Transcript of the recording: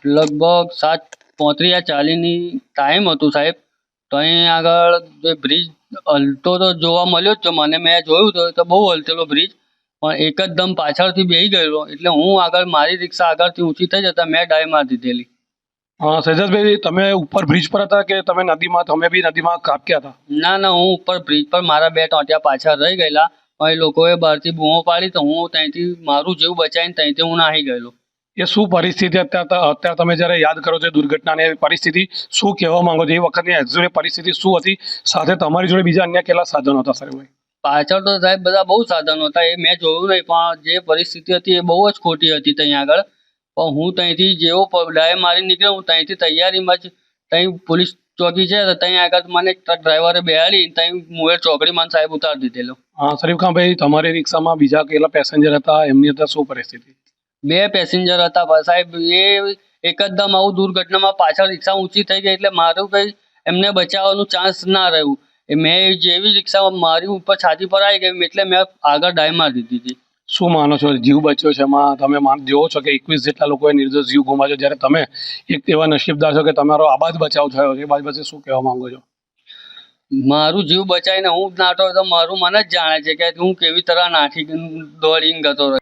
લગભગ 7:35-40ની ટાઈમ હતું સાહેબ. તો અહીં આગળ જે બ્રિજ હલતો તો જોવા મળ્યો જ છે મને. મેં જોયું તો બહુ હલતેલો બ્રિજ, પણ એકદમ પાછળથી બેસી ગયેલો. એટલે હું આગળ, મારી રિક્ષા આગળથી ઊંચી થઈ જતા મેં ડાય મારી દીધેલી. સૈજાદભાઈ, તમે ઉપર બ્રિજ પર હતા કે તમે નદીમાં? તમે બી નદીમાં કાપ્યા હતા? ના, હું ઉપર બ્રિજ પર, મારા 2 ટોટિયા પાછળ રહી ગયેલા. પણ એ લોકોએ બહારથી બૂમો પાડી તો હું ત્યાંથી મારું જીવ બચાવીને ત્યાંથી હું નાહી ગયેલો. એ શું પરિસ્થિતિ અત્યારે તમે જ્યારે યાદ કરો છો દુર્ઘટનાની પરિસ્થિતિ, શું કહેવા માંગો છો? એ વખતની એક્ઝેક્ટ પરિસ્થિતિ શું હતી? સાથે તમારી જોડે બીજા અન્ય કેટલા સાધનો હતા સાહેબ? પાછળ તો સાહેબ બધા બહુ સાધનો હતા, એ મેં જોયું નહીં. પણ જે પરિસ્થિતિ હતી એ બહુ જ ખોટી હતી ત્યાં આગળ. પણ હું ત્યાંથી જેવો ડાય મારી નીકળ્યો, હું ત્યાંથી તૈયારીમાં જ, ત્યાં પોલીસ ચોકી છે તો ત્યાં આગળ મને ટ્રક ડ્રાઈવરે બેહાડી, ત્યાં મુએર ચોકડી મને સાહેબ ઉતારી દીધેલો. શરીફ ખાન ભાઈ, તમારી રિક્ષામાં બીજા કેટલા પેસેન્જર હતા? એમની અંદર શું પરિસ્થિતિ? 2 પેસેન્જર હતા પણ સાહેબ. એ એકદમ આવું દુર્ઘટનામાં પાછળ રિક્ષા ઊંચી થઈ ગઈ એટલે મારું કંઈ એમને બચાવવાનું ચાન્સ ના રહ્યું. મેં જેવી રિક્ષા મારી ઉપર છાતી પર આવી ગઈ એટલે મેં આગળ ડાય મારી દીધી હતી. શું માનો છો, જીવ બચ્યો છે એમાં? તમે જોવો છો કે 21 જેટલા લોકોએ નિર્દોષ જીવ ગુમાવ્યો, જ્યારે તમે એક એવા નસીબદાર છો કે તમારો આબાદ બચાવ થયો. એ બાબતે શું કહેવા માંગો છો? મારું જીવ બચાવીને હું નાઠો તો મારું મન જ જાણે છે કે હું કેવી તરહ નાઠી દોડીને ગતો રહ્યો.